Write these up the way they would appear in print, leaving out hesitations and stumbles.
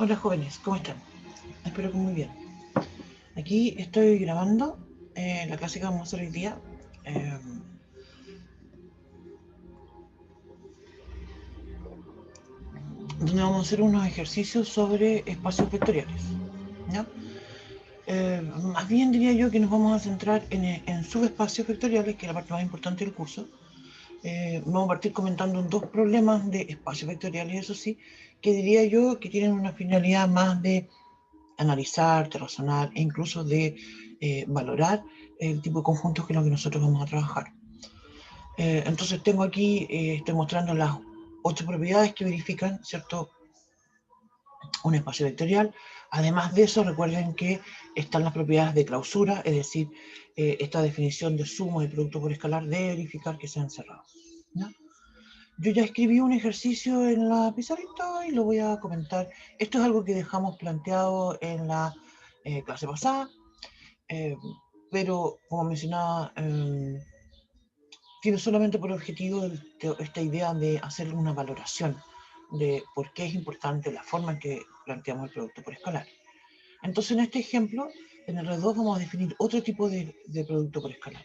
Hola jóvenes, ¿cómo están? Espero que muy bien. Aquí estoy grabando la clase que vamos a hacer hoy día, eh, donde vamos a hacer unos ejercicios sobre espacios vectoriales, ¿ya? Más bien diría yo que nos vamos a centrar en subespacios vectoriales, que es la parte más importante del curso. Vamos a partir comentando dos problemas de espacios vectoriales, eso sí, que diría yo que tienen una finalidad más de analizar, de razonar e incluso de valorar el tipo de conjuntos que es lo que nosotros vamos a trabajar. Entonces tengo aquí, estoy mostrando las 8 propiedades que verifican, ¿cierto?, un espacio vectorial. Además de eso, recuerden que están las propiedades de clausura, es decir, esta definición de suma y producto por escalar de verificar que sean cerrados, ¿ya? Yo ya escribí un ejercicio en la pizarrita y lo voy a comentar. Esto es algo que dejamos planteado en la clase pasada, eh, pero como mencionaba, tiene solamente por objetivo esta idea de hacer una valoración de por qué es importante la forma en que planteamos el producto por escalar. Entonces, en este ejemplo, en el R2 vamos a definir otro tipo de producto por escalar,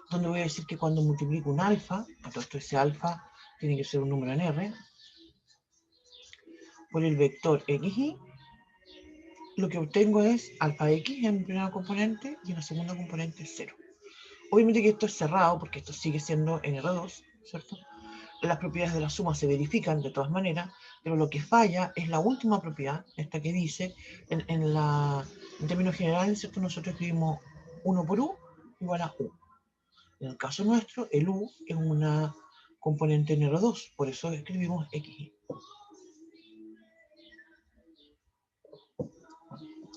donde voy a decir que cuando multiplico un alfa, entonces ese alfa tiene que ser un número en R, por el vector xy, lo que obtengo es alfa x en la primera componente y en la segunda componente 0. Obviamente que esto es cerrado porque esto sigue siendo en R2, ¿cierto? Las propiedades de la suma se verifican de todas maneras, pero lo que falla es la última propiedad, esta que dice, en términos generales, ¿cierto?, nosotros escribimos 1 por u igual a u. En el caso nuestro, el u es una componente en R2, por eso escribimos xy.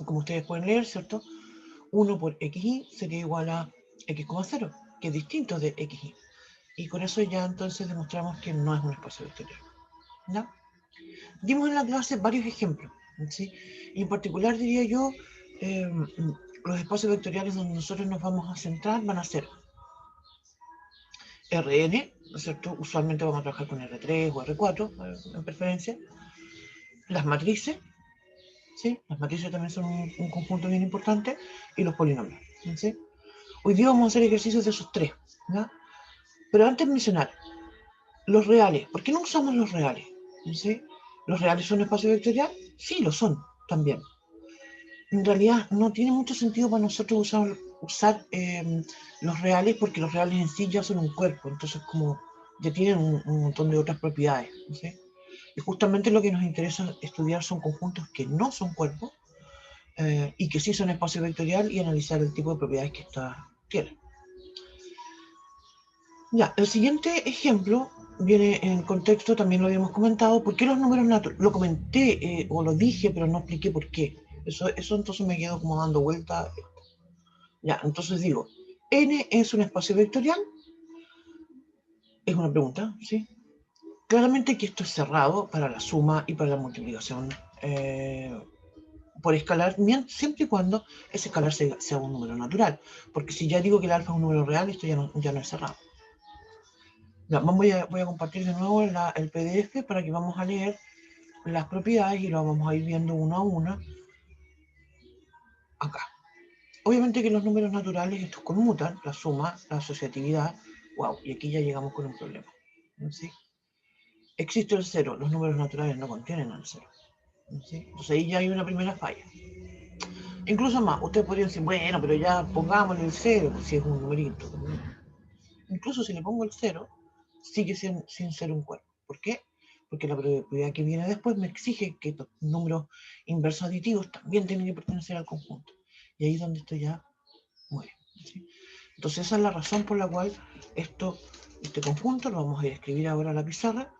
Como ustedes pueden leer, ¿cierto?, 1 por xy sería igual a x,0, que es distinto de xy. Y con eso ya entonces demostramos que no es un espacio vectorial, ¿no? Dimos en la clase varios ejemplos, ¿sí? Y en particular diría yo, eh, los espacios vectoriales donde nosotros nos vamos a centrar van a ser Rn, ¿no es cierto? Usualmente vamos a trabajar con R3 o R4, en preferencia. Las matrices, ¿sí? Las matrices también son un conjunto bien importante, y los polinomios, ¿sí? Hoy día vamos a hacer ejercicios de esos tres, ¿no? Pero antes de mencionar, los reales, ¿por qué no usamos los reales? ¿Sí? ¿Los reales son espacio vectorial? Sí, lo son, también. En realidad no tiene mucho sentido para nosotros usar los reales, porque los reales en sí ya son un cuerpo, entonces como ya tienen un montón de otras propiedades, ¿sí? Y justamente lo que nos interesa estudiar son conjuntos que no son cuerpos y que sí son espacio vectorial, y analizar el tipo de propiedades que éstas tienen. Ya, el siguiente ejemplo viene en contexto, también lo habíamos comentado. ¿Por qué los números naturales? Lo comenté o lo dije, pero no expliqué por qué. Eso entonces me quedo como dando vuelta. Ya, entonces digo, ¿n es un espacio vectorial? Es una pregunta, ¿sí? Claramente que esto es cerrado para la suma y para la multiplicación por escalar, siempre y cuando ese escalar sea un número natural. Porque si ya digo que el alfa es un número real, esto ya no es cerrado. Ya, voy a compartir de nuevo el PDF para que vamos a leer las propiedades y lo vamos a ir viendo uno a uno acá. Obviamente que los números naturales estos conmutan, la suma, la asociatividad. Wow, y aquí ya llegamos con un problema, ¿sí? Existe el cero, los números naturales no contienen el cero, ¿sí? Entonces ahí ya hay una primera falla. Incluso más, ustedes podrían decir, bueno, pero ya pongámosle el cero, pues si es un numerito. Incluso si le pongo el cero, sigue sin ser un cuerpo. ¿Por qué? Porque la propiedad que viene después me exige que estos números inversos aditivos también tienen que pertenecer al conjunto. Y ahí es donde esto ya muere, ¿sí? Entonces esa es la razón por la cual este conjunto lo vamos a escribir ahora a la pizarra.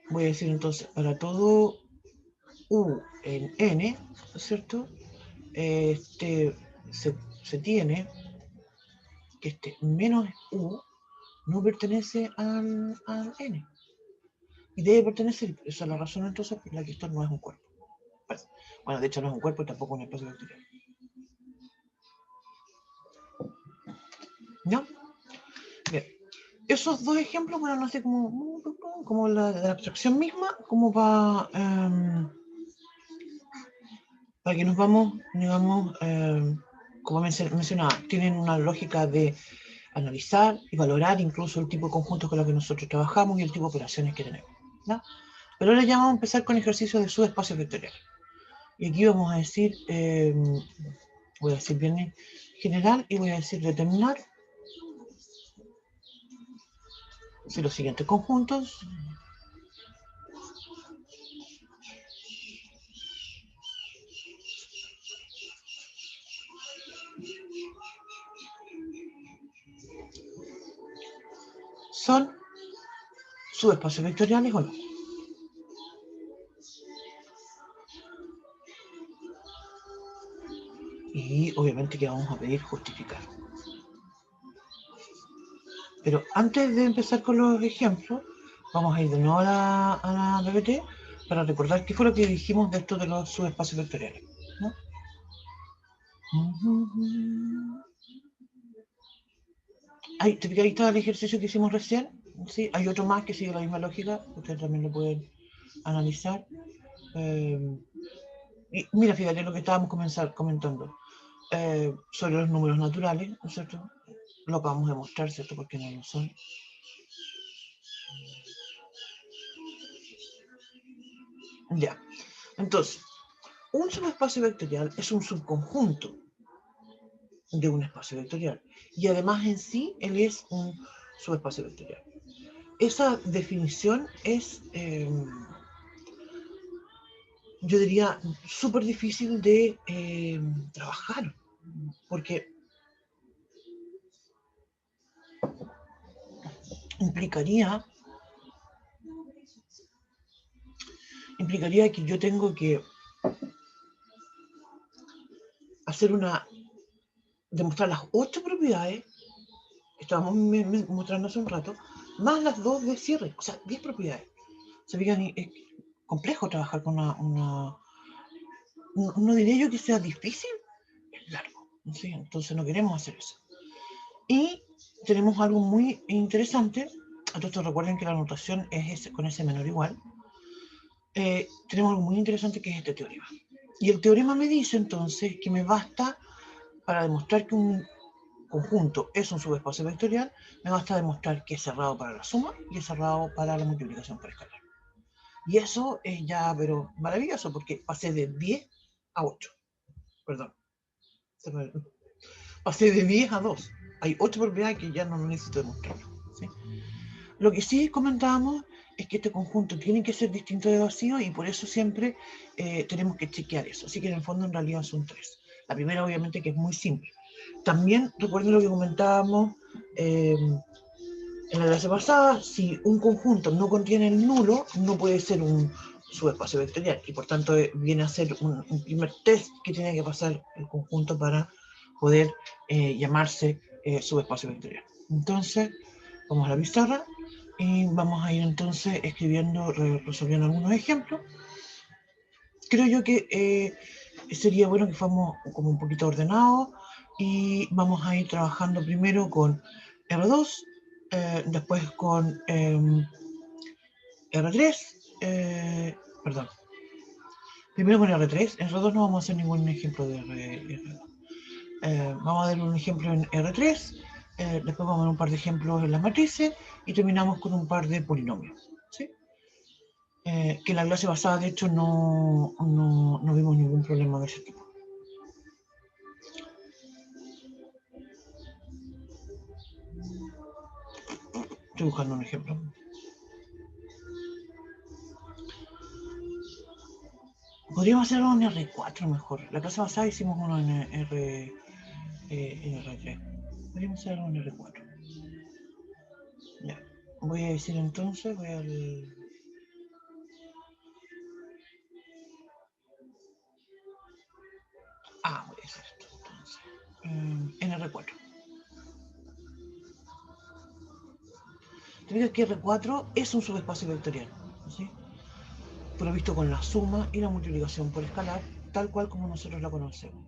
Voy a decir entonces, para todo u en n, ¿no es cierto? Se tiene que menos u no pertenece al n. Y debe pertenecer. Esa es la razón entonces por la que esto no es un cuerpo. Bueno, de hecho no es un cuerpo y tampoco un espacio vectorial. ¿No? Bien. Esos dos ejemplos, bueno, no sé, como la abstracción misma, como para que nos vamos, digamos, como mencionaba, tienen una lógica de analizar y valorar incluso el tipo de conjuntos con los que nosotros trabajamos y el tipo de operaciones que tenemos, ¿no? Pero ahora ya vamos a empezar con ejercicios de subespacios vectoriales. Y aquí vamos a decir, voy a decir bien general y voy a decir determinar si los siguientes conjuntos son subespacios vectoriales o no. Y obviamente que vamos a pedir justificar. Pero antes de empezar con los ejemplos, vamos a ir de nuevo a la PPT para recordar qué fue lo que dijimos de esto de los subespacios vectoriales, ¿no? Ahí, ahí está el ejercicio que hicimos recién. ¿Sí? Hay otro más que sigue la misma lógica. Ustedes también lo pueden analizar. Y mira, fíjate lo que estábamos comentando. Sobre los números naturales, ¿no es cierto? Lo acabamos de mostrar, ¿cierto? Porque no lo son. Ya. Entonces, un subespacio vectorial es un subconjunto de un espacio vectorial. Y además en sí, él es un subespacio vectorial. Esa definición es, yo diría, súper difícil de trabajar, porque implicaría que yo tengo que hacer demostrar las 8 propiedades que estábamos mostrando hace un rato, más las 2 de cierre, o sea, 10 propiedades. Se fijan, es complejo trabajar con no diré yo que sea difícil, es largo, ¿sí? Entonces no queremos hacer eso. Y tenemos algo muy interesante, entonces recuerden que la notación es con ese menor igual. Tenemos algo muy interesante que es este teorema. Y el teorema me dice entonces que me basta, para demostrar que un conjunto es un subespacio vectorial, me basta demostrar que es cerrado para la suma y es cerrado para la multiplicación por escalar. Y eso es ya, pero maravilloso, porque pasé de 10 a 8. Perdón. Pasé de 10 a 2. Hay 8 propiedades que ya no necesito demostrar, ¿sí? Lo que sí comentábamos es que este conjunto tiene que ser distinto de vacío y por eso siempre tenemos que chequear eso. Así que en el fondo en realidad son 3. La primera obviamente que es muy simple. También recuerden lo que comentábamos en la clase pasada, si un conjunto no contiene el nulo, no puede ser un subespacio vectorial y por tanto viene a ser un primer test que tiene que pasar el conjunto para poder llamarse subespacio vectorial. Entonces, vamos a la pizarra y vamos a ir entonces escribiendo, resolviendo algunos ejemplos. Creo yo que sería bueno que fuéramos como un poquito ordenados y vamos a ir trabajando primero con R2, después con R3, perdón, primero con R3, en R2 no vamos a hacer ningún ejemplo de R2. Vamos a dar un ejemplo en R3, después vamos a dar un par de ejemplos en las matrices y terminamos con un par de polinomios, ¿sí? Que en la clase pasada de hecho no vimos ningún problema de ese tipo. Estoy buscando un ejemplo. Podríamos hacerlo en R4 mejor. La clase pasada hicimos uno en R3. Podríamos hacerlo en R4. Ya. Voy a decir entonces, voy al... voy a hacer esto entonces. En R4. Te digo que R4 es un subespacio vectorial, ¿sí? Provisto con la suma y la multiplicación por escalar, tal cual como nosotros la conocemos.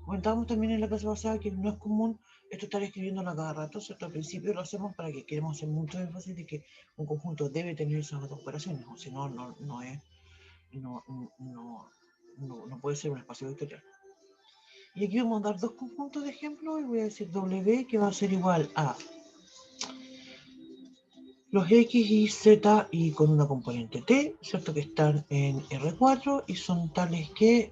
Comentábamos también en la clase pasada que no es común esto estar escribiéndolo a cada rato, ¿cierto? Al principio lo hacemos para que queremos hacer mucho énfasis de que un conjunto debe tener esas dos operaciones, o si no, no es, no, no puede ser un espacio vectorial. Y aquí vamos a dar dos conjuntos de ejemplos y voy a decir W que va a ser igual a los X y Z y con una componente T, ¿cierto? Que están en R4 y son tales que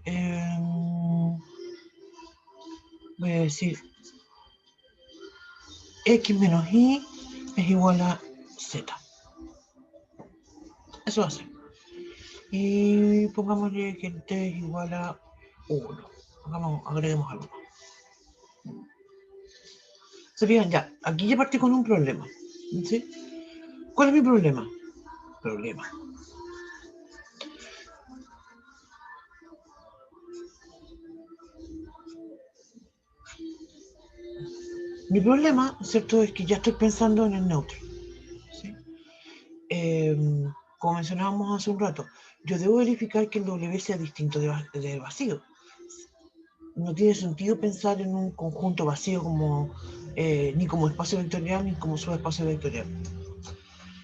voy a decir X menos Y es igual a Z. Eso va a ser. Y pongámosle que T es igual a 1. Agreguemos algo. Se fijan ya, aquí ya partí con un problema. ¿Sí? ¿Cuál es mi problema? Mi problema, ¿cierto? Es que ya estoy pensando en el neutro. ¿Sí? Como mencionábamos hace un rato, yo debo verificar que el W sea distinto del vacío. No tiene sentido pensar en un conjunto vacío como ni como espacio vectorial ni como subespacio vectorial.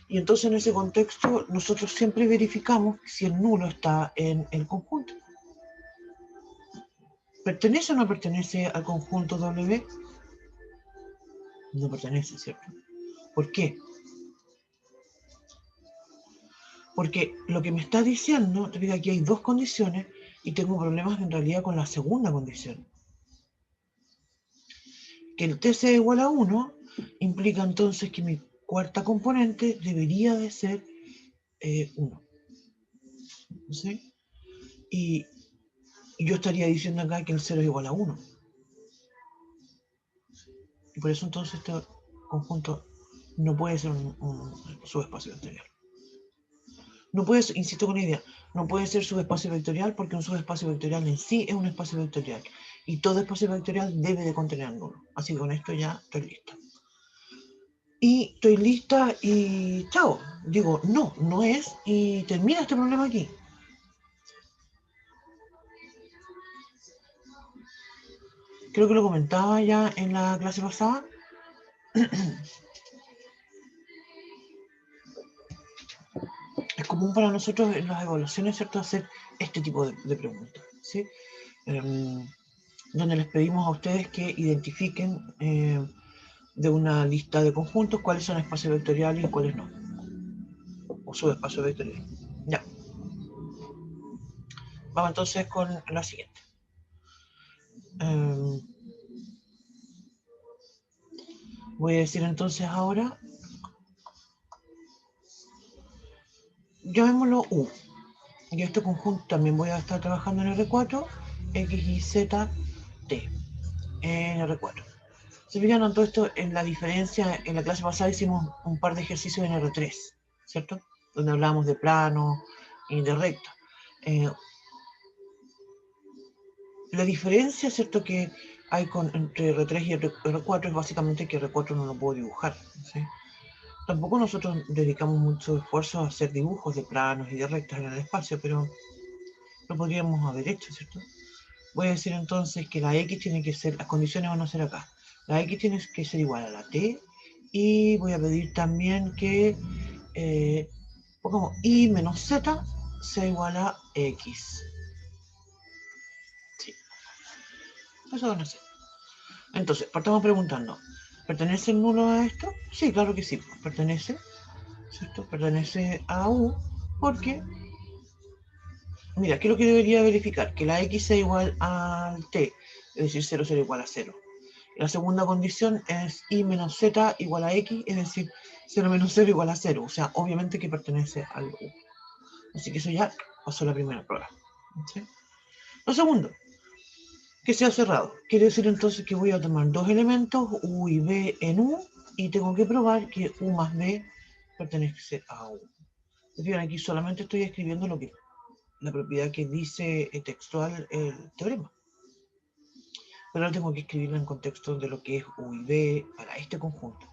Y entonces en ese contexto nosotros siempre verificamos si el nulo está en el conjunto. ¿Pertenece o no pertenece al conjunto W? No pertenece, ¿cierto? ¿Por qué? Porque lo que me está diciendo, te digo, aquí hay dos condiciones y tengo problemas en realidad con la segunda condición. Que el T sea igual a 1 implica entonces que mi cuarta componente debería de ser 1. ¿Sí? Y yo estaría diciendo acá que el 0 es igual a 1. Y por eso entonces este conjunto no puede ser un subespacio vectorial. No puede ser, insisto con la idea, no puede ser subespacio vectorial porque un subespacio vectorial en sí es un espacio vectorial. Y todo espacio vectorial debe de contener nulo. Así que con esto ya estoy lista. Y estoy lista y chao. Digo, no es y termina este problema aquí. Creo que lo comentaba ya en la clase pasada. Es común para nosotros en las evaluaciones, ¿cierto?, hacer este tipo de preguntas, ¿sí? Donde les pedimos a ustedes que identifiquen de una lista de conjuntos cuáles son espacios vectoriales y cuáles no, o subespacios vectoriales. Ya. Vamos entonces con la siguiente. Voy a decir entonces ahora, llamémoslo U. Y este conjunto también voy a estar trabajando en R4, X, Y, Z, T, en R4. Se fijan en todo esto, en la diferencia, en la clase pasada hicimos un par de ejercicios en R3, ¿cierto? Donde hablábamos de plano y de recta. La diferencia, ¿cierto?, que hay entre R3 y R4 es básicamente que R4 no lo puedo dibujar, ¿sí? Tampoco nosotros dedicamos mucho esfuerzo a hacer dibujos de planos y de rectas en el espacio, pero lo podríamos haber hecho, ¿cierto? Voy a decir entonces que la X tiene que ser, las condiciones van a ser acá. La X tiene que ser igual a la T y voy a pedir también que pongamos Y menos Z sea igual a X. Sí, eso van a ser. Entonces, partamos preguntando, ¿pertenece el nulo a esto? Sí, claro que sí, pertenece, ¿cierto? Pertenece a U porque, mira, ¿qué es lo que debería verificar? Que la X sea igual al T, es decir, 0 será igual a 0. La segunda condición es Y menos Z igual a X, es decir, 0 menos 0 igual a 0. O sea, obviamente que pertenece al U. Así que eso ya pasó la primera prueba. ¿Sí? Lo segundo, que sea cerrado. Quiere decir entonces que voy a tomar dos elementos, U y B en U, y tengo que probar que U más B pertenece a U. Bien, aquí solamente estoy escribiendo la propiedad que dice textual el teorema. Pero ahora tengo que escribirla en contexto de lo que es U y B para este conjunto.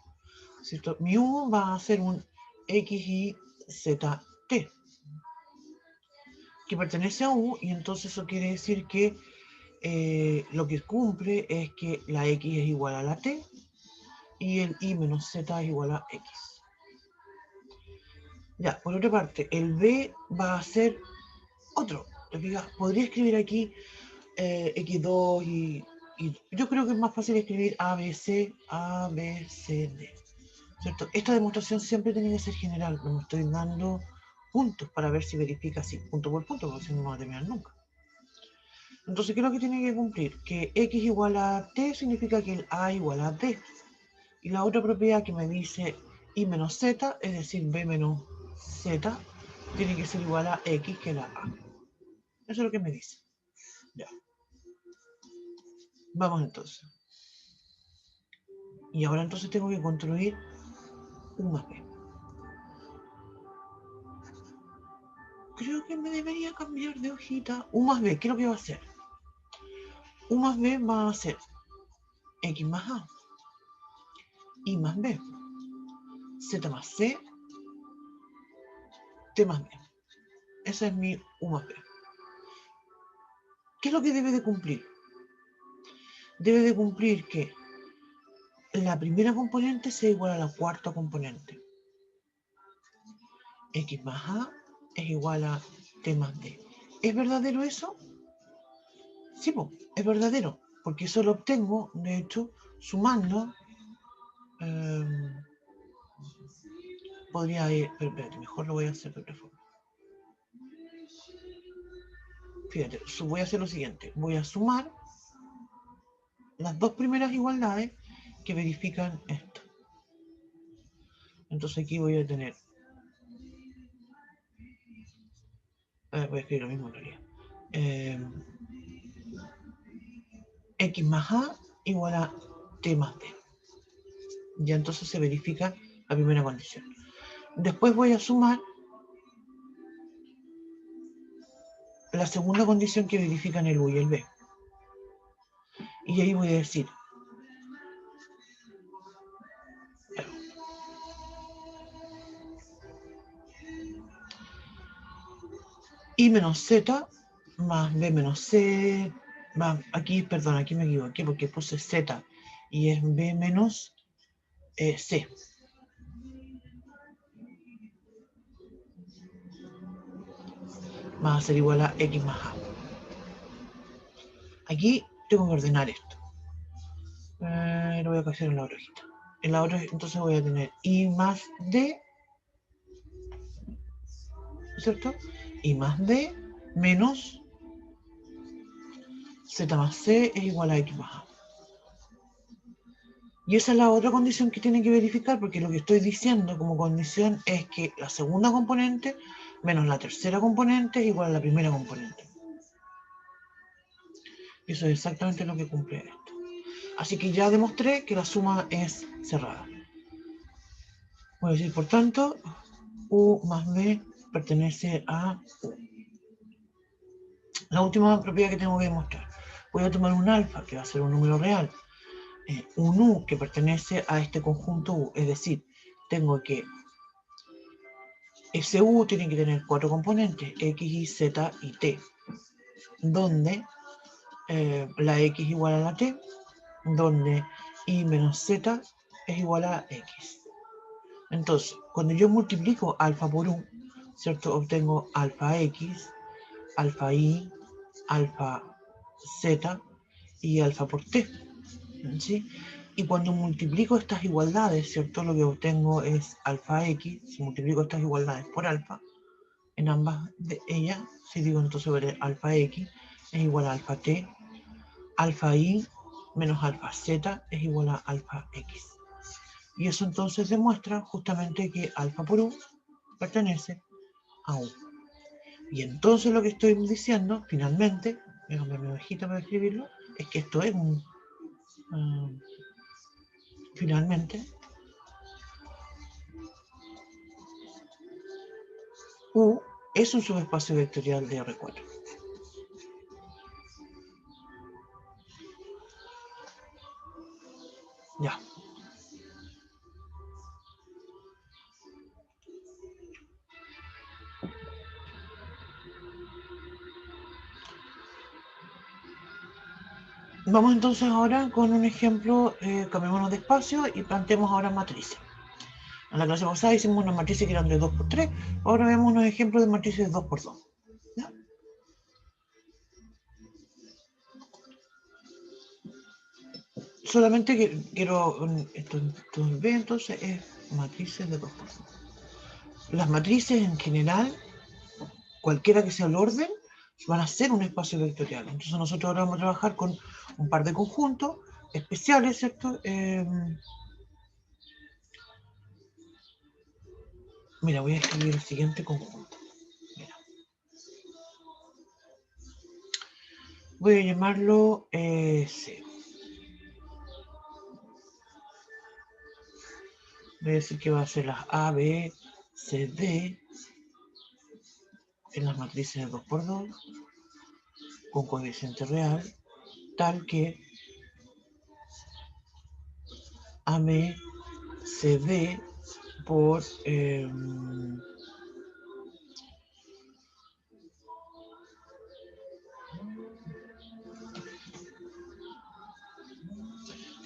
¿Cierto? Mi U va a ser un X, Y, Z, T, que pertenece a U, y entonces eso quiere decir que lo que cumple es que la x es igual a la t y el y menos z es igual a x. Ya, por otra parte, el b va a ser otro. ¿Te fijas? Podría escribir aquí x2 y yo creo que es más fácil escribir a, b, c, d. ¿Cierto? Esta demostración siempre tiene que ser general. No me estoy dando puntos para ver si verifica así, punto por punto, porque si no, no va a terminar nunca. Entonces, ¿qué es lo que tiene que cumplir? Que x igual a t significa que el a igual a d. Y la otra propiedad que me dice y menos z, es decir, b menos z, tiene que ser igual a x que la a. Eso es lo que me dice. Ya. Vamos entonces. Y ahora entonces tengo que construir u más b. Creo que me debería cambiar de hojita. U más b, ¿qué es lo que va a hacer? U más b va a ser x más a, y más b, z más c, t más b. Esa es mi u más b. ¿Qué es lo que debe de cumplir? Debe de cumplir que la primera componente sea igual a la cuarta componente. X más a es igual a t más d. ¿Es verdadero eso? Sí, pues, es verdadero, porque eso lo obtengo, de hecho, sumando. Podría ir, pero espérate, mejor lo voy a hacer de otra forma. Fíjate, voy a hacer lo siguiente, voy a sumar las dos primeras igualdades que verifican esto. Entonces aquí voy a tener, voy a escribir lo mismo en realidad. X más a igual a t más d. Ya entonces se verifica la primera condición. Después voy a sumar la segunda condición que verifican el u y el b. Y ahí voy a decir y menos z más b menos c, más, aquí, perdón, aquí me equivoqué porque puse z y es b menos c. Va a ser igual a x más a. Aquí tengo que ordenar esto. Lo voy a coger en la otra hojita. En la otra, entonces voy a tener y más d, ¿cierto? Y más d menos z más c es igual a x más a. Y esa es la otra condición que tienen que verificar, porque lo que estoy diciendo como condición es que la segunda componente menos la tercera componente es igual a la primera componente. Y eso es exactamente lo que cumple esto. Así que ya demostré que la suma es cerrada. Voy a decir, por tanto, u más b pertenece a u. La última propiedad que tengo que demostrar. Voy a tomar un alfa, que va a ser un número real. Un u que pertenece a este conjunto u. Es decir, tengo que ese u tiene que tener cuatro componentes, x, y, z y t, donde la x igual a la t, donde y menos z es igual a x. Entonces, cuando yo multiplico alfa por u, ¿cierto? Obtengo alfa x, alfa y, alfa z y alfa por t, ¿sí? Y cuando multiplico estas igualdades, ¿cierto? Lo que obtengo es alfa x, si multiplico estas igualdades por alfa, en ambas de ellas, si digo entonces sobre alfa x es igual a alfa t, alfa y menos alfa z es igual a alfa x. Y eso entonces demuestra justamente que alfa por u pertenece a u. Y entonces lo que estoy diciendo, finalmente, déjame mi hojita para escribirlo, es que esto es un... finalmente, u es un subespacio vectorial de R4. Ya. Vamos entonces ahora con un ejemplo, cambiémonos de espacio y planteemos ahora matrices. En la clase pasada hicimos unas matrices que eran de 2 por 3, ahora vemos unos ejemplos de matrices de 2 por 2. ¿Ya? Solamente que quiero, esto B entonces es matrices de 2 por 2. Las matrices en general, cualquiera que sea el orden, van a ser un espacio vectorial. Entonces nosotros ahora vamos a trabajar con un par de conjuntos especiales, ¿cierto? Mira, voy a escribir el siguiente conjunto. Mira. Voy a llamarlo C. Voy a decir que va a ser las A, B, C, D en las matrices de 2 por 2 con coeficiente real, tal que AM se dé por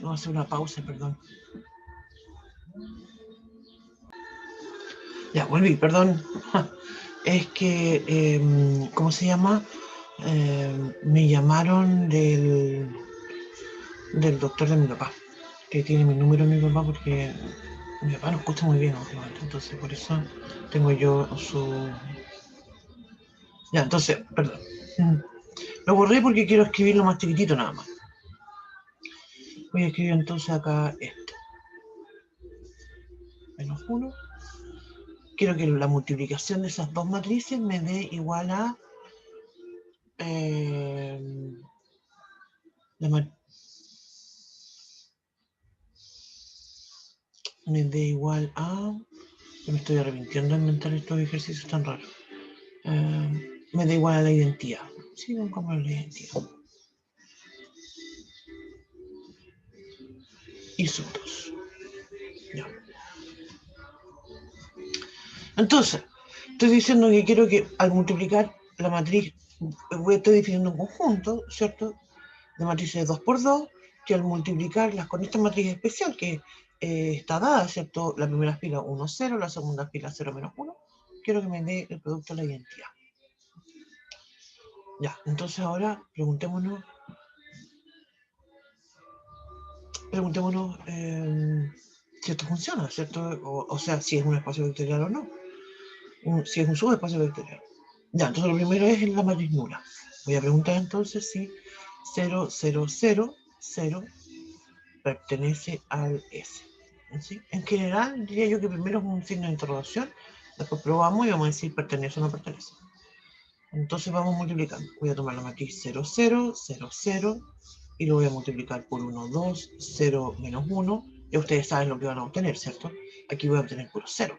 vamos a hacer una pausa, perdón. Ya, volví, perdón. Es que, ¿cómo se llama? Me llamaron del doctor de mi papá, que tiene mi número mi papá, porque mi papá no escucha muy bien últimamente, entonces por eso tengo yo su... Ya, entonces, perdón. Lo borré porque quiero escribirlo más chiquitito nada más. Voy a escribir entonces acá esto. Menos 1. Quiero que la multiplicación de esas dos matrices me dé igual a... me dé igual a... Me estoy arrepintiendo de inventar estos ejercicios tan raros. Me da igual a la identidad. Sí, vamos a poner la identidad. Y sub 2. Ya. Entonces, estoy diciendo que quiero que al multiplicar la matriz, estoy definiendo un conjunto, ¿cierto? De matrices de 2 por 2, que al multiplicarlas con esta matriz especial que está dada, ¿cierto? La primera fila 1, 0, la segunda fila 0, menos 1, quiero que me dé el producto de la identidad. Ya, entonces ahora preguntémonos si esto funciona, ¿cierto? O sea, si es un espacio vectorial o no. Si es un subespacio vectorial. Ya, entonces lo primero es la matriz nula. Voy a preguntar entonces si 0, 0, 0, 0 pertenece al S. ¿Sí? En general, diría yo que primero es un signo de interrogación, después probamos y vamos a decir pertenece o no pertenece. Entonces vamos multiplicando. Voy a tomar la matriz 0, 0, 0, 0 y lo voy a multiplicar por 1, 2, 0, menos 1. Ya ustedes saben lo que van a obtener, ¿cierto? Aquí voy a obtener puro 0.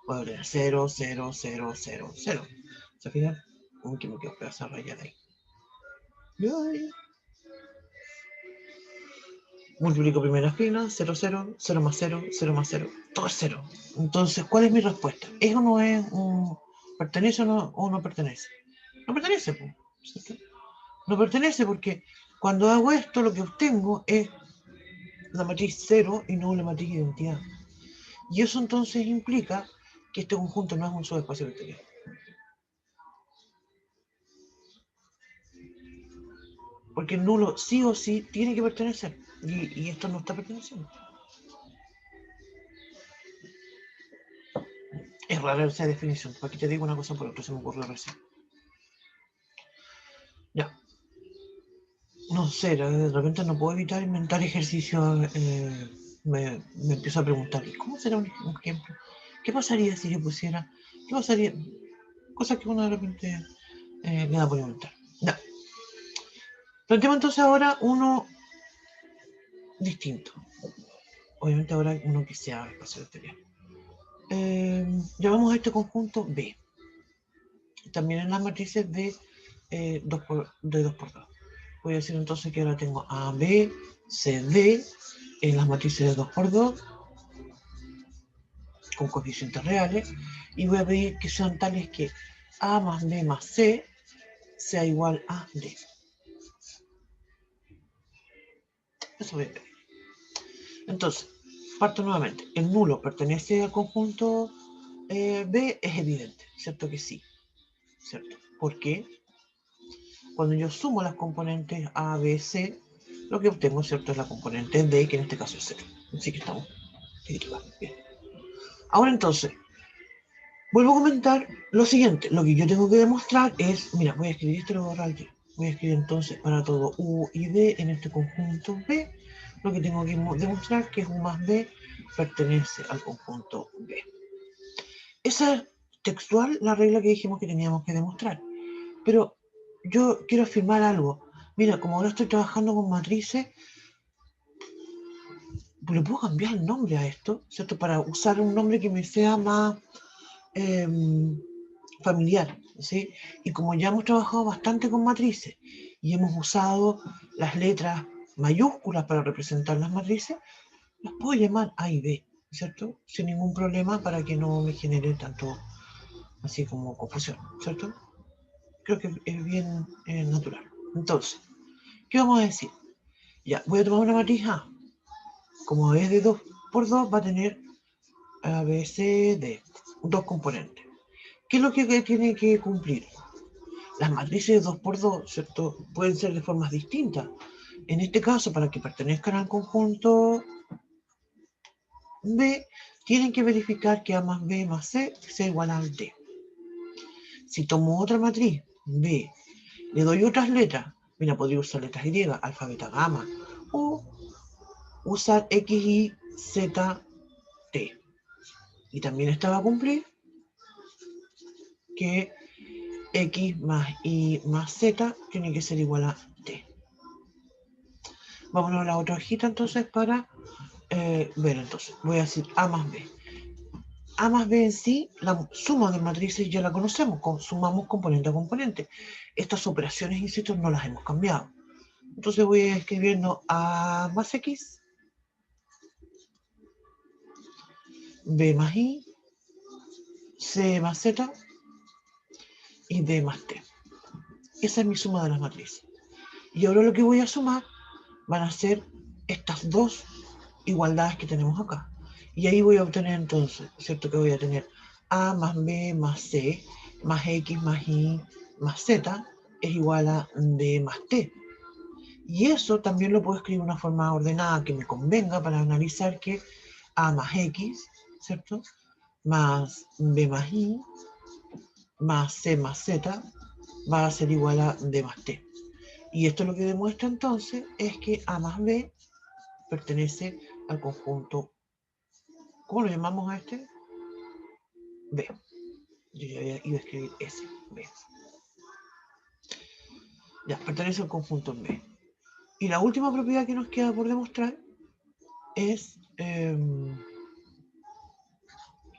Voy a obtener 0, 0, 0, 0, 0. ¿Se fijan? Uy, que me quedo esa rayada ahí. ¡Ay! Multiplico primera fila, 0, 0, 0 más 0, 0 más 0, todo es 0. Entonces, ¿cuál es mi respuesta? ¿Es o no es un... ¿Pertenece o no pertenece? No pertenece, ¿cierto? No pertenece porque cuando hago esto lo que obtengo es la matriz 0 y no la matriz identidad. Y eso entonces implica que este conjunto no es un subespacio vectorial. Porque el nulo sí o sí tiene que pertenecer. Y esto no está perteneciendo. Es rara esa definición. Aquí te digo una cosa por otra, se me ocurrió recién. Ya. No sé, de repente no puedo evitar inventar ejercicios. Me empiezo a preguntar, ¿y cómo será un ejemplo? ¿Qué pasaría si yo pusiera? ¿Qué pasaría? Cosas que uno de repente le da por inventar. Ya. Planteamos entonces ahora uno distinto. Obviamente ahora uno que sea espacio vectorial. Llamamos a este conjunto B. También en las matrices de 2 por 2. Voy a decir entonces que ahora tengo A, B, C, D en las matrices de 2 por 2 con coeficientes reales y voy a pedir que sean tales que A más B más C sea igual a D. Eso voy a pedir. Entonces, parto nuevamente. El nulo pertenece al conjunto B, es evidente, ¿cierto que sí? ¿Cierto? ¿Por qué? Cuando yo sumo las componentes A, B, C, lo que obtengo, ¿cierto? Es la componente D, que en este caso es 0. Así que estamos equivocados. Bien. Ahora entonces, vuelvo a comentar lo siguiente. Lo que yo tengo que demostrar es, mira, voy a escribir esto, lo voy a borrar aquí. Voy a escribir entonces para todo U y D en este conjunto B. Lo que tengo que demostrar que es U más B pertenece al conjunto B. Esa es textual la regla que dijimos que teníamos que demostrar. Pero yo quiero afirmar algo. Mira, como ahora estoy trabajando con matrices, le puedo cambiar el nombre a esto, ¿cierto? Para usar un nombre que me sea más familiar, ¿sí? Y como ya hemos trabajado bastante con matrices y hemos usado las letras mayúsculas para representar las matrices, las puedo llamar A y B, ¿cierto? Sin ningún problema para que no me genere tanto así como confusión, ¿cierto? Creo que es bien natural. Entonces, ¿qué vamos a decir? Ya, voy a tomar una matriz A. Como es de 2 por 2, va a tener A, B, C, D. Dos componentes. ¿Qué es lo que tiene que cumplir? Las matrices de 2 por 2, ¿cierto? Pueden ser de formas distintas. En este caso, para que pertenezcan al conjunto B, tienen que verificar que A más B más C sea igual al D. Si tomo otra matriz, B, le doy otras letras, mira, podría usar letras griegas, alfa, beta, gamma, o usar X, Y, Z, T. Y también esta va a cumplir que X más Y más Z tiene que ser igual a T. Vámonos a la otra hojita entonces para ver entonces. Voy a decir A más B. A más B en sí, la suma de matrices ya la conocemos, sumamos componente a componente. Estas operaciones, insisto, no las hemos cambiado. Entonces voy escribiendo A más X, B más Y, C más Z y D más T. Esa es mi suma de las matrices. Y ahora lo que voy a sumar van a ser estas dos igualdades que tenemos acá. Y ahí voy a obtener entonces, ¿cierto? Que voy a tener A más B más C más X más Y más Z es igual a D más T. Y eso también lo puedo escribir de una forma ordenada que me convenga para analizar que A más X, ¿cierto? Más B más Y más C más Z va a ser igual a D más T. Y esto lo que demuestra entonces es que A más B pertenece al conjunto, ¿cómo lo llamamos a este? B. Yo ya iba a escribir S, B. Ya, pertenece al conjunto B. Y la última propiedad que nos queda por demostrar es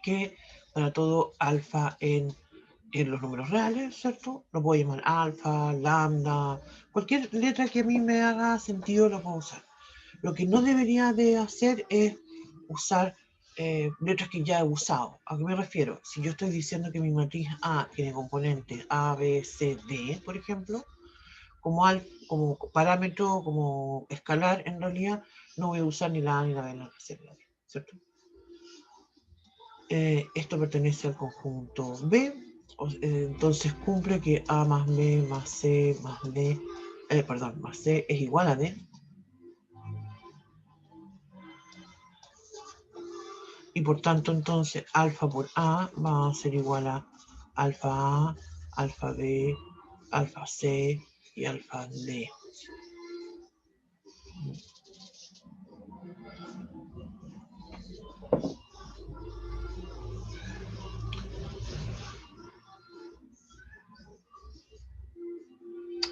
que para todo alfa en los números reales, ¿cierto? Lo puedo llamar alfa, lambda, cualquier letra que a mí me haga sentido lo puedo usar. Lo que no debería de hacer es usar letras que ya he usado. ¿A qué me refiero? Si yo estoy diciendo que mi matriz A tiene componentes A, B, C, D, por ejemplo, como parámetro, como escalar, en realidad, no voy a usar ni la A, ni la B, ni la C, ¿cierto? Esto pertenece al conjunto B, entonces cumple que A más B más C más D, más C es igual a D. Y por tanto, entonces, alfa por A va a ser igual a alfa A, alfa B, alfa C y alfa D.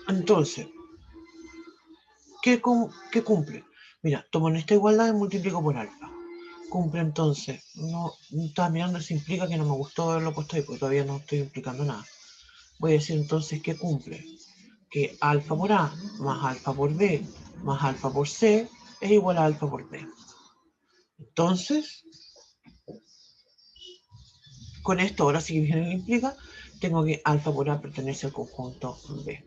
Entonces, ¿qué cumple? Mira, tomo en esta igualdad y multiplico por alfa. Cumple entonces. No estaba mirando si implica que no me gustó haberlo puesto ahí, porque todavía no estoy implicando nada. Voy a decir entonces que cumple. Que alfa por A más alfa por B más alfa por C es igual a alfa por B. Entonces, con esto, ahora sí que viene el implica, tengo que alfa por A pertenece al conjunto B.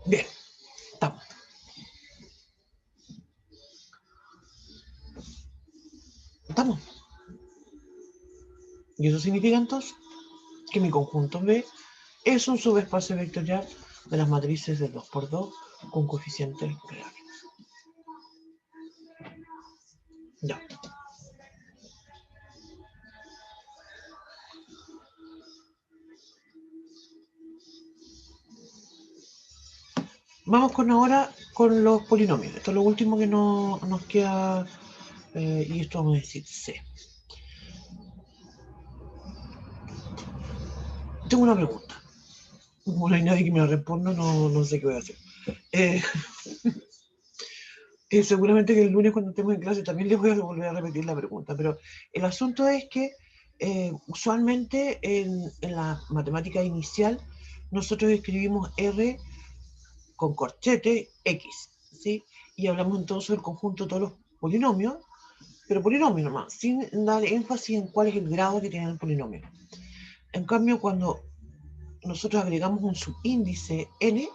Bien, estamos. ¿Estamos? Y eso significa entonces que mi conjunto B es un subespacio vectorial de las matrices de 2 por 2 con coeficientes reales. Ya. Vamos ahora con los polinomios. Esto es lo último que nos queda, y esto vamos a decir C. Tengo una pregunta. Como no hay nadie que me la responda, no sé qué voy a hacer. Seguramente que el lunes cuando estemos en clase también les voy a volver a repetir la pregunta, pero el asunto es que usualmente en la matemática inicial nosotros escribimos R con corchete X, ¿sí? Y hablamos entonces del conjunto de todos los polinomios, pero polinomios nomás, sin dar énfasis en cuál es el grado que tiene el polinomio. En cambio, cuando nosotros agregamos un subíndice n,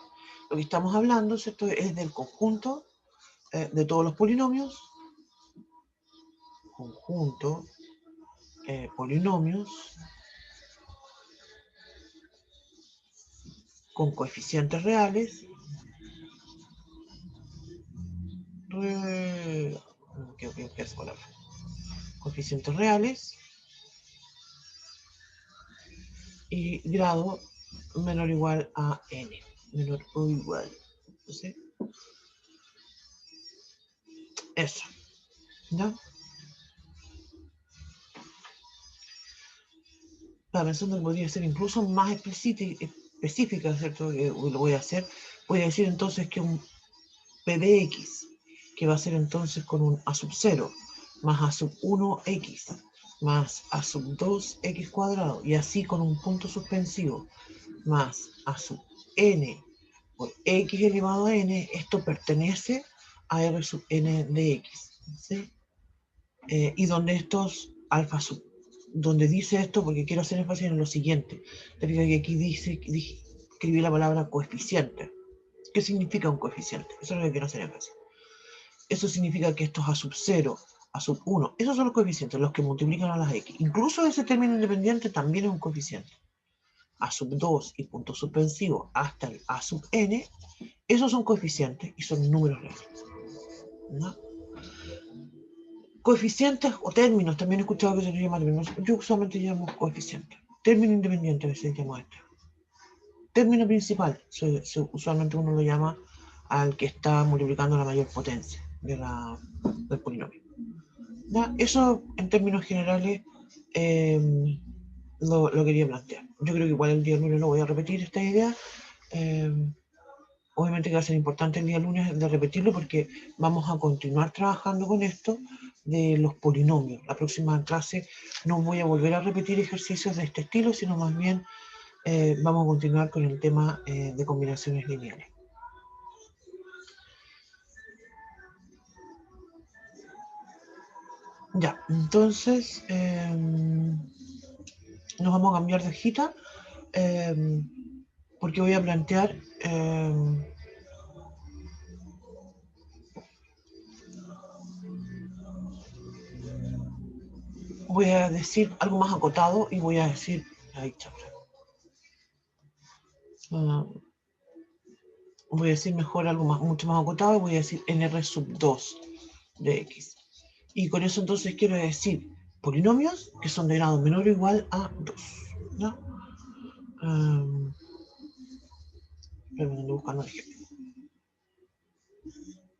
lo que estamos hablando, ¿cierto?, es del conjunto de todos los polinomios, conjunto polinomios con coeficientes reales, coeficientes reales y grado menor o igual a n, menor o igual. ¿Sí? Eso, ¿ya? Estaba pensando que podría ser incluso más específica, ¿cierto? Lo voy a hacer. Voy a decir entonces que un P de X, que va a ser entonces con un A sub 0 más A sub 1X más A sub 2X cuadrado, y así con un punto suspensivo, más A sub n por X elevado a n, esto pertenece a R sub n de X, ¿sí? Y donde estos alfa sub, donde dice esto, porque quiero hacer énfasis en lo siguiente, te digo que aquí escribí la palabra coeficiente. ¿Qué significa un coeficiente? Eso es lo que quiero hacer énfasis. Eso significa que estos A sub 0, A sub 1, esos son los coeficientes, los que multiplican a las X. Incluso ese término independiente también es un coeficiente. A sub 2 y punto suspensivo hasta el A sub n, esos son coeficientes y son números reales, ¿no? Coeficientes o términos, también he escuchado que se les llama términos. Yo usualmente llamo coeficientes. Término independiente a veces llamo este. Término principal, usualmente uno lo llama al que está multiplicando la mayor potencia del polinomio. ¿Ya? Eso en términos generales lo quería plantear. Yo creo que igual el día lunes lo voy a repetir esta idea. Obviamente que va a ser importante el día lunes de repetirlo porque vamos a continuar trabajando con esto de los polinomios. La próxima clase no voy a volver a repetir ejercicios de este estilo, sino más bien vamos a continuar con el tema de combinaciones lineales. Ya, entonces nos vamos a cambiar de hojita porque voy a plantear voy a decir algo más acotado y voy a decir voy a decir mejor algo mucho más acotado y voy a decir nr sub 2 de x. Y con eso entonces quiero decir polinomios que son de grado menor o igual a 2. ¿No? Pero me ando buscando el ejemplo.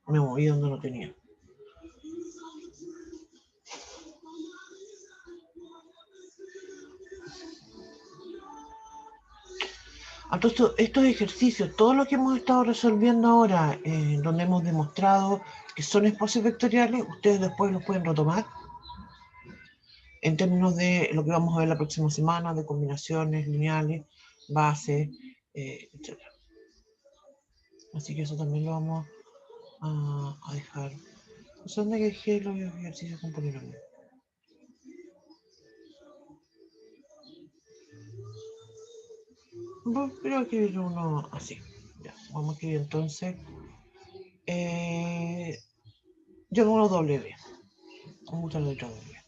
Me moví donde no tenía. Entonces, estos ejercicios, todo lo que hemos estado resolviendo ahora, donde hemos demostrado que son espacios vectoriales, ustedes después los pueden retomar en términos de lo que vamos a ver la próxima semana, de combinaciones lineales, bases, etc. Así que eso también lo vamos a dejar. Son de que dejé los ejercicios con polinomios. Voy a escribir uno así. Ya, Vamos a escribir entonces, llamémoslo W, vamos a usar la letra W.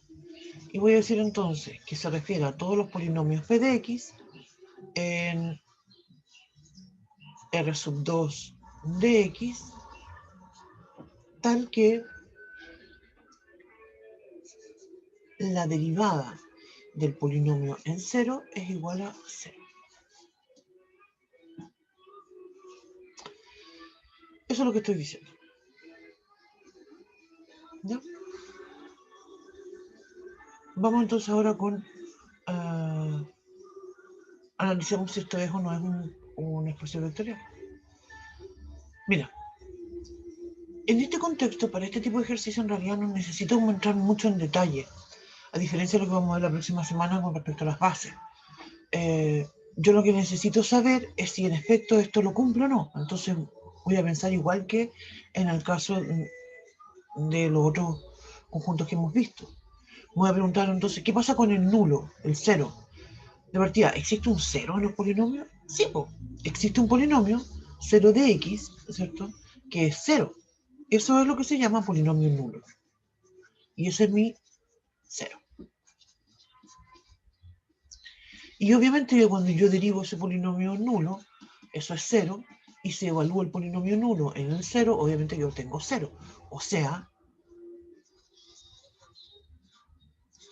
Y voy a decir entonces que se refiere a todos los polinomios p de x en R sub 2 de x, tal que la derivada del polinomio en 0 es igual a 0. Eso es lo que estoy diciendo. ¿Ya? Vamos entonces ahora con... analicemos si esto es o no es una expresión vectorial. Mira, en este contexto, para este tipo de ejercicio, en realidad no necesito entrar mucho en detalle, a diferencia de lo que vamos a ver la próxima semana con respecto a las bases. Yo lo que necesito saber es si en efecto esto lo cumple o no. Entonces voy a pensar igual que en el caso de los otros conjuntos que hemos visto. Voy a preguntar entonces, ¿qué pasa con el nulo, el cero? De partida, ¿existe un cero en los polinomios? Sí, pues, existe un polinomio, 0 de x, ¿cierto? Que es 0. Eso es lo que se llama polinomio nulo. Y ese es mi 0. Y obviamente cuando yo derivo ese polinomio nulo, eso es 0, y se evalúa el polinomio nulo en el 0, obviamente yo obtengo 0. O sea,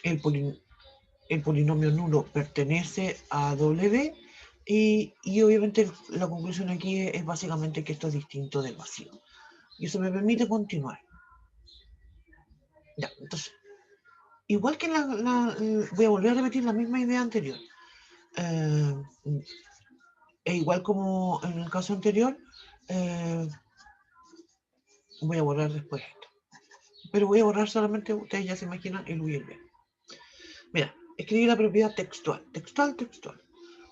el polinomio nulo pertenece a W, y obviamente la conclusión aquí es básicamente que esto es distinto del vacío. Y eso me permite continuar. Ya, entonces, igual que voy a volver a repetir la misma idea anterior. E igual como en el caso anterior, voy a borrar después esto. Pero voy a borrar solamente, ustedes ya se imaginan, el U y el B. Mira, escribí la propiedad textual. Textual.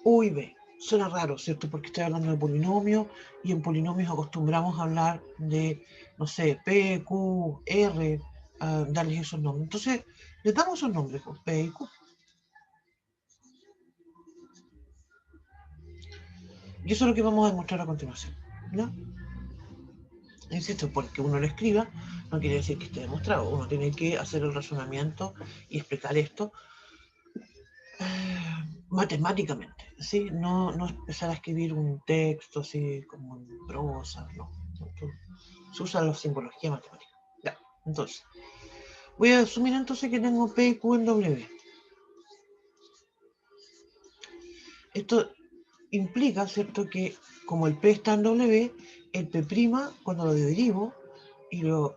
U y B. Suena raro, ¿cierto? Porque estoy hablando de polinomio, y en polinomios acostumbramos a hablar de, no sé, P, Q, R, darles esos nombres. Entonces, les damos esos nombres, pues, P y Q. Y eso es lo que vamos a demostrar a continuación, ¿no? Insisto, porque uno lo escriba, no quiere decir que esté demostrado. Uno tiene que hacer el razonamiento y explicar esto matemáticamente, ¿sí? No empezar a escribir un texto así como en prosa, no. Se usa la simbología matemática. Ya, entonces, voy a asumir entonces que tengo P y Q en W. Esto implica, ¿cierto?, que como el P está en W, el P', cuando lo derivo y lo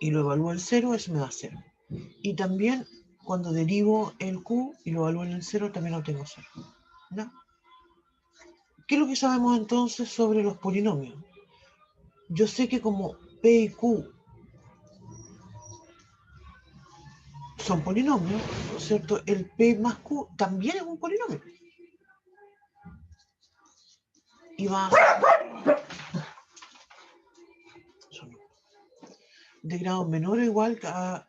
evalúo en 0, eso me da 0. Y también cuando derivo el Q y lo evalúo en el 0, también obtengo 0. ¿No? ¿Qué es lo que sabemos entonces sobre los polinomios? Yo sé que como P y Q son polinomios, ¿cierto? El P más Q también es un polinomio. Y va de grado menor o igual a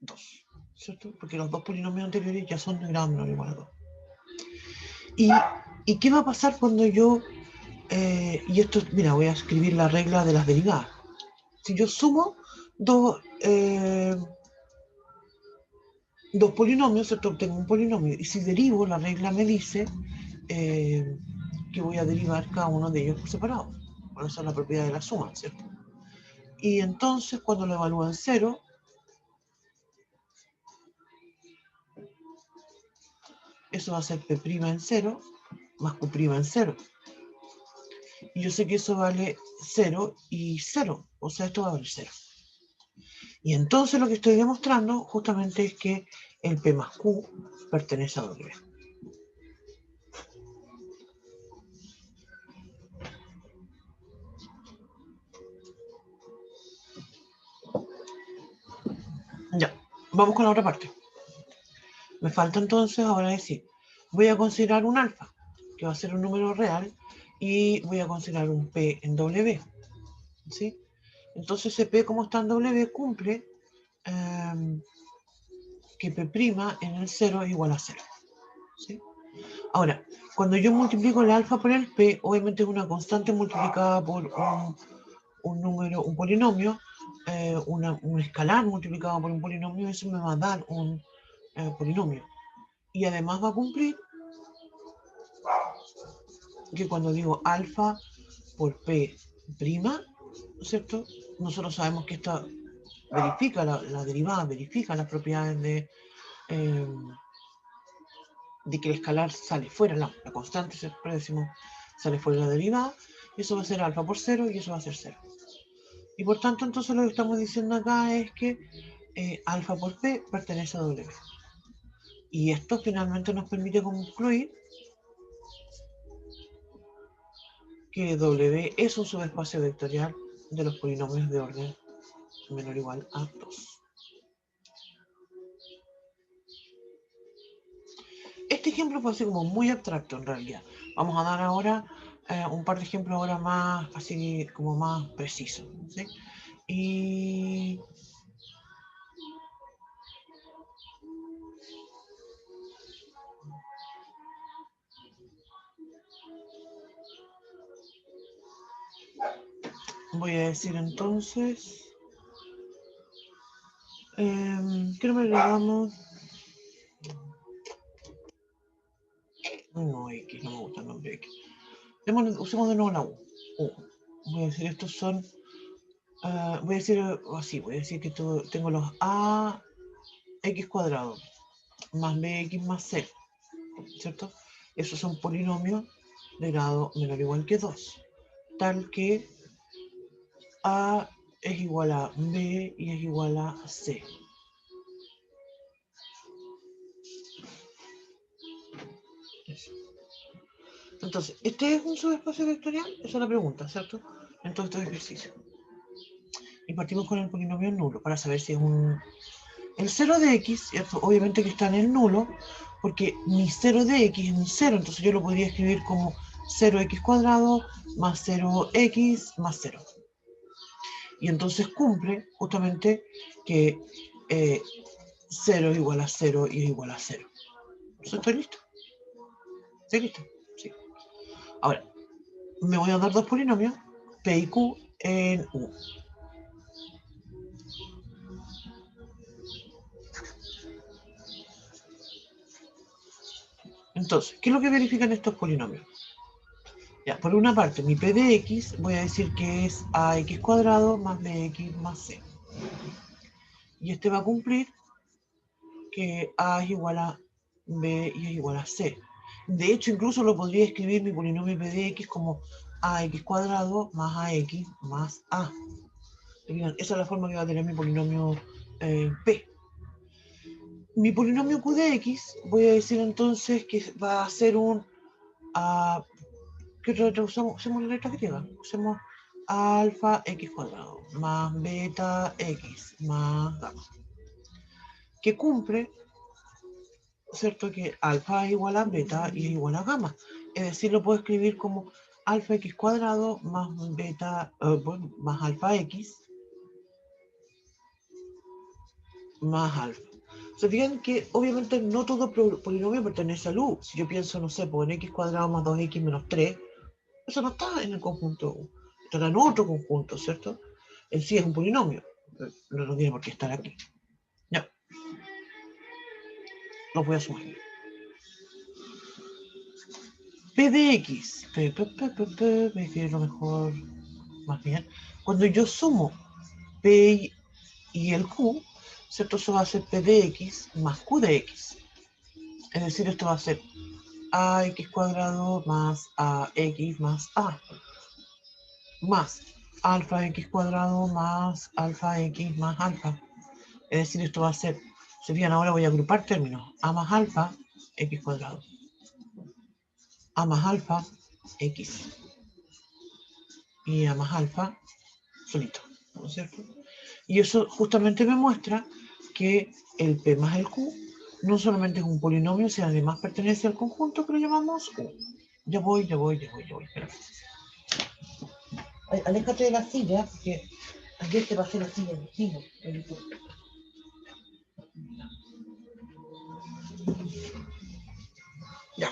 2, ¿cierto? Porque los dos polinomios anteriores ya son de grado menor o igual a 2. ¿Y qué va a pasar cuando yo... y esto, mira, voy a escribir la regla de las derivadas. Si yo sumo dos polinomios, ¿cierto?, obtengo un polinomio. Y si derivo, la regla me dice que voy a derivar cada uno de ellos por separado. Por eso es la propiedad de la suma, ¿cierto? Y entonces, cuando lo evalúo en 0, eso va a ser P' en 0 más Q' en 0. Y yo sé que eso vale 0 y 0. O sea, esto va a valer 0. Y entonces lo que estoy demostrando justamente es que el P más Q pertenece a W. Ya, vamos con la otra parte. Me falta entonces ahora decir, voy a considerar un alfa, que va a ser un número real, y voy a considerar un P en W, ¿sí? Entonces ese P, como está en W, cumple que P' en el 0 es igual a 0, ¿sí? Ahora, cuando yo multiplico el alfa por el p, obviamente es una constante multiplicada por un número, un polinomio, un escalar multiplicado por un polinomio, eso me va a dar un polinomio. Y además va a cumplir que cuando digo alfa por p prima, ¿cierto? Nosotros sabemos que esta verifica la derivada, verifica las propiedades de que el escalar sale fuera, la constante, siempre decimos, sale fuera de la derivada, y eso va a ser alfa por 0 y eso va a ser 0. Y por tanto, entonces lo que estamos diciendo acá es que alfa por p pertenece a W. Y esto finalmente nos permite concluir que W es un subespacio vectorial de los polinomios de orden menor o igual a 2. Este ejemplo fue así como muy abstracto en realidad. Vamos a dar ahora un par de ejemplos ahora más, así como más precisos, ¿sí? Y voy a decir entonces, ¿qué nombre le damos? No, X, no me gusta el nombre X. Usemos de nuevo la U. Voy a decir, estos son, voy a decir así, voy a decir que tengo los a x cuadrado más bx más c, ¿cierto? Esos son polinomios de grado menor o igual que 2, tal que a es igual a b y es igual a c. Eso. Entonces, ¿este es un subespacio vectorial? Esa es la pregunta, ¿cierto? En todos estos ejercicios. Y partimos con el polinomio nulo para saber si es un... El 0 de x, ¿cierto? Obviamente que está en el nulo, porque mi 0 de x es un 0, entonces yo lo podría escribir como 0x cuadrado más 0x más 0. Y entonces cumple justamente que 0 es igual a 0 y es igual a 0. Entonces estoy listo. ¿Estoy listo? Sí. Ahora, me voy a dar dos polinomios, P y Q en U. Entonces, ¿qué es lo que verifican estos polinomios? Ya, por una parte, mi P de X voy a decir que es AX cuadrado más BX más C. Y este va a cumplir que A es igual a B y es igual a C. De hecho, incluso lo podría escribir mi polinomio P de X como AX cuadrado más AX más A. Esa es la forma que va a tener mi polinomio P. Mi polinomio Q de X, voy a decir entonces que va a ser un... ¿qué otra letra usamos? Usemos la letra griega. Usemos alfa x cuadrado más beta x más gamma. Que cumple, ¿cierto? Que alfa es igual a beta y es igual a gamma. Es decir, lo puedo escribir como alfa x cuadrado más beta, bueno, más alfa x más alfa. Se fijan que obviamente no todo polinomio pertenece al U. Si yo pienso, no sé, pues en x cuadrado más 2x menos 3, eso no está en el conjunto U. Está en otro conjunto, ¿cierto? En sí es un polinomio. No tiene por qué estar aquí. Ya. Lo voy a sumar. P de X. Me escribir lo mejor. Más bien. Cuando yo sumo P y el Q, ¿cierto? Eso va a ser P de X más Q de X. Es decir, esto va a ser AX cuadrado más AX más A. Más alfa X cuadrado más alfa X más alfa. Es decir, esto va a ser, se fijan, ahora voy a agrupar términos. A más alfa, x cuadrado. A más alfa, x. Y A más alfa, solito. ¿No es cierto? Y eso justamente me muestra que el P más el Q no solamente es un polinomio, sino además pertenece al conjunto que lo llamamos U. Ya voy. Espera. Aléjate de la silla, porque ayer te pasé la silla encima. Ya.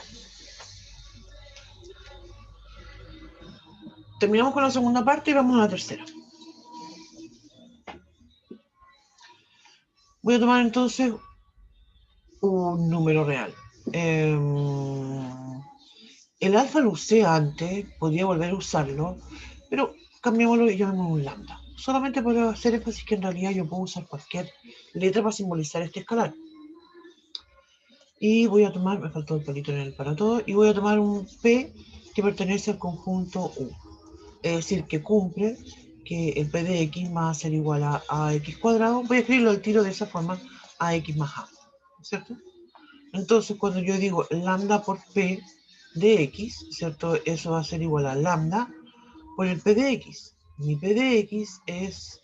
terminamos con la segunda parte y vamos a la tercera. Voy a tomar entonces un número real. El alfa lo usé antes, podría volver a usarlo, pero cambiémoslo y llamémoslo un lambda. Solamente para hacer énfasis que en realidad yo puedo usar cualquier letra para simbolizar este escalar. Y voy a tomar, me faltó el palito en el para todo, y voy a tomar un P que pertenece al conjunto U. Es decir, que cumple que el P de X va a ser igual a AX cuadrado. Voy a escribirlo al tiro de esa forma, AX más A, ¿cierto? Entonces, cuando yo digo lambda por P de X, ¿cierto? Eso va a ser igual a lambda por el P de X. Mi P de X es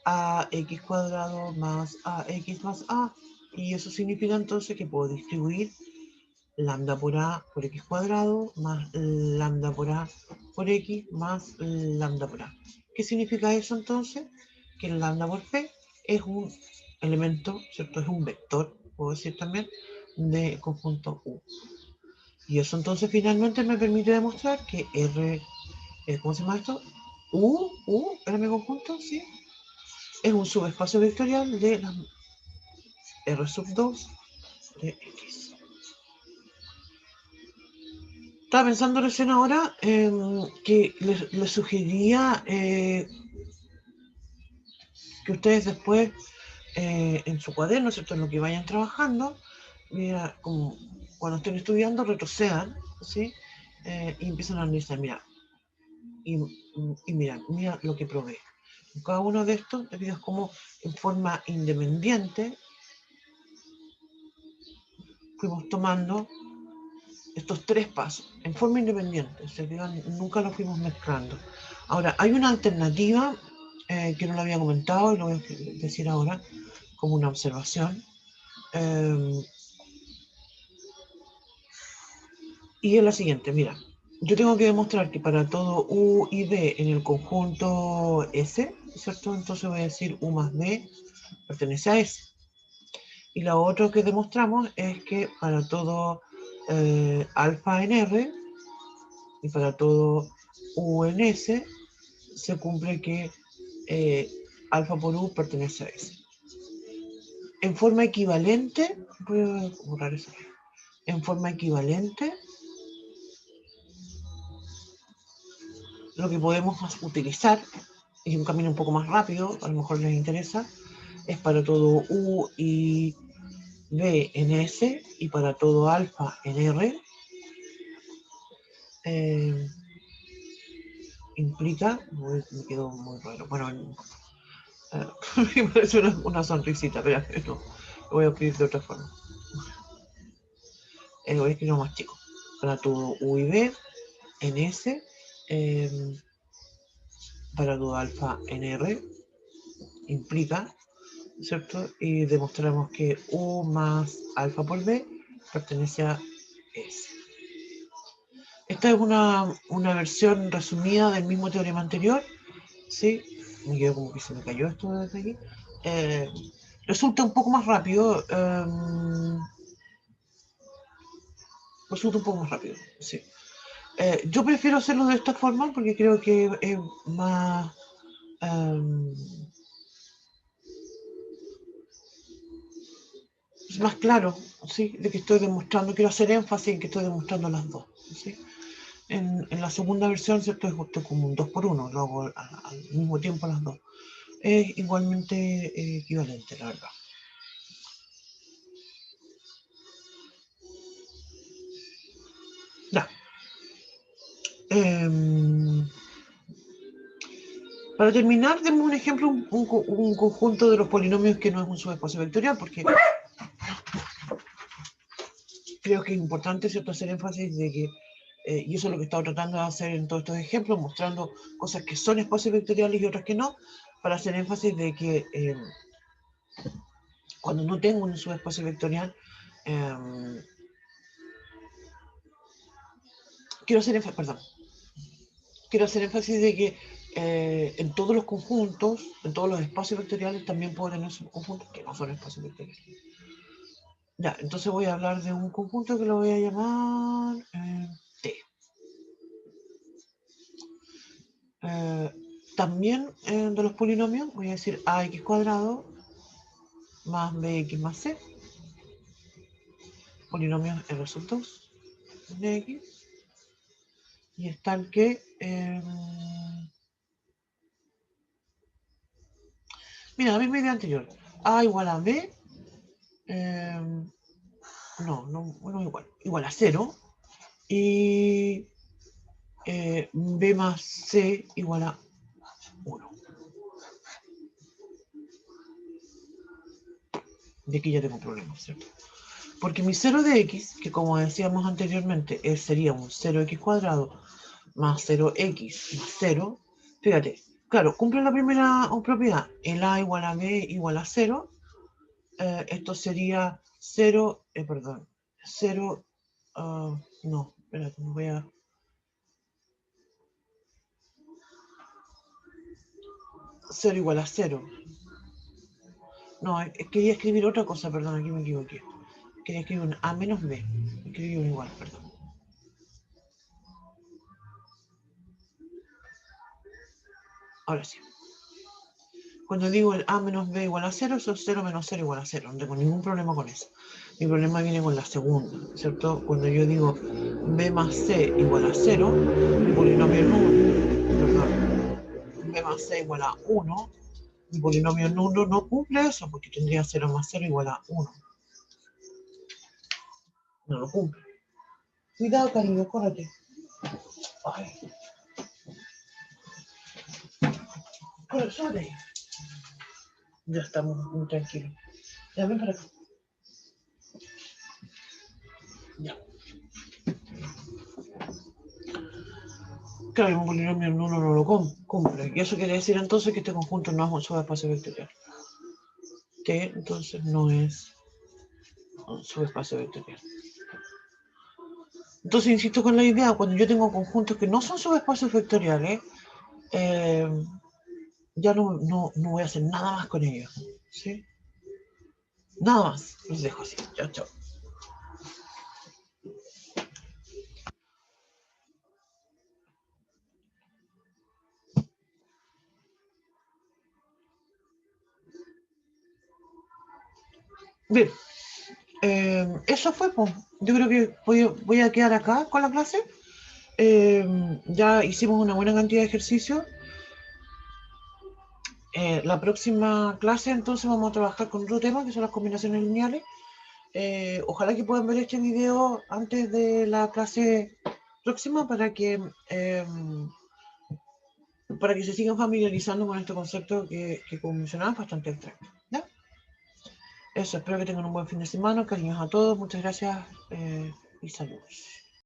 AX cuadrado más AX más A. Y eso significa entonces que puedo distribuir lambda por A por X cuadrado más lambda por A por X más lambda por A. ¿Qué significa eso entonces? Que el lambda por P es un elemento, ¿cierto? Es un vector, puedo decir también, de conjunto U. Y eso entonces finalmente me permite demostrar que R, ¿cómo se llama esto? U era mi conjunto, ¿sí? Es un subespacio vectorial de la R sub 2 de X. Estaba pensando recién ahora que les sugeriría que ustedes después en su cuaderno, ¿cierto? En lo que vayan trabajando, mira, como cuando estén estudiando, retrocedan, ¿sí? Y empiezan a analizar, mira, y mira lo que probé. En cada uno de estos, debido a cómo en forma independiente fuimos tomando estos tres pasos, en forma independiente, ¿se fijan? Nunca los fuimos mezclando. Ahora, hay una alternativa que no lo había comentado y lo voy a decir ahora como una observación. Y es la siguiente, mira, yo tengo que demostrar que para todo U y B en el conjunto S, ¿cierto? Entonces voy a decir U más B pertenece a S. Y lo otro que demostramos es que para todo alfa en R y para todo U en S se cumple que alfa por U pertenece a S. En forma equivalente, voy a borrar eso. En forma equivalente, lo que podemos utilizar, y un camino un poco más rápido, a lo mejor les interesa, es para todo U y B en S y para todo alfa en R, implica, me quedó muy raro, bueno, me parece una sonrisita, pero no, lo voy a escribir de otra forma. Voy a escribirlo más chico. Para todo U y B en S, para todo alfa en R, implica, ¿cierto? Y demostramos que U más alfa por B pertenece a S. Esta es una versión resumida del mismo teorema anterior, ¿sí? Me quedo como que se me cayó esto desde aquí. Resulta un poco más rápido, sí. Yo prefiero hacerlo de esta forma porque creo que es más... es más claro, ¿sí? De que estoy demostrando, quiero hacer énfasis en que estoy demostrando las dos, ¿sí? En la segunda versión, ¿cierto? Es justo como un 2 por 1, lo hago al mismo tiempo las dos. Es igualmente equivalente, la verdad. Ya. Para terminar, demos un ejemplo, un conjunto de los polinomios que no es un subespacio vectorial, porque creo que es importante, ¿cierto?, hacer énfasis de que, y eso es lo que he estado tratando de hacer en todos estos ejemplos, mostrando cosas que son espacios vectoriales y otras que no, para hacer énfasis de que cuando no tengo un subespacio vectorial, quiero hacer énfasis de que en todos los conjuntos, en todos los espacios vectoriales, también puedo tener subconjuntos que no son espacios vectoriales. Ya, entonces voy a hablar de un conjunto que lo voy a llamar T. También de los polinomios voy a decir ax cuadrado más bx más c. Polinomios R2 de x. Y está el que... mira, la misma idea anterior. A igual a b. No igual. Igual a 0. Y b más c igual a 1. De aquí ya tengo problemas, ¿cierto? Porque mi 0 de x, que como decíamos anteriormente, sería un 0x cuadrado más 0x más 0. Fíjate, claro, cumple la primera propiedad. El a igual a b igual a 0. Esto sería 0, perdón, 0, no, espérate, me voy a... 0 igual a 0. No, quería escribir otra cosa, perdón, aquí me equivoqué. Quería escribir un a menos b. Escribí un igual, perdón. Ahora sí. Cuando digo el a menos b igual a 0, eso es 0 menos 0 igual a 0. No tengo ningún problema con eso. Mi problema viene con la segunda, ¿cierto? Cuando yo digo b más c igual a 0, mi polinomio nulo, perdón, b más c igual a 1, mi polinomio nulo no cumple eso, porque tendría 0 más 0 igual a 1. No lo cumple. Cuidado, cariño, córrete. Ay. Córrete, súbete. Ya estamos muy tranquilos. Ya ven para acá. Ya. Claro, un polinomio nulo no lo cumple. Y eso quiere decir entonces que este conjunto no es un subespacio vectorial. Que entonces no es un subespacio vectorial. Entonces, insisto con la idea, cuando yo tengo conjuntos que no son subespacios vectoriales, ya no voy a hacer nada más con ellos. ¿Sí? Nada más. Los dejo así. Chao, chao. Bien. Eso fue, pues. Yo creo que voy a quedar acá con la clase. Ya hicimos una buena cantidad de ejercicios. La próxima clase entonces vamos a trabajar con otro tema que son las combinaciones lineales. Ojalá que puedan ver este video antes de la clase próxima para que se sigan familiarizando con este concepto que como mencionaba es bastante abstracto. ¿Ya? Eso, espero que tengan un buen fin de semana. Cariños a todos, muchas gracias y saludos.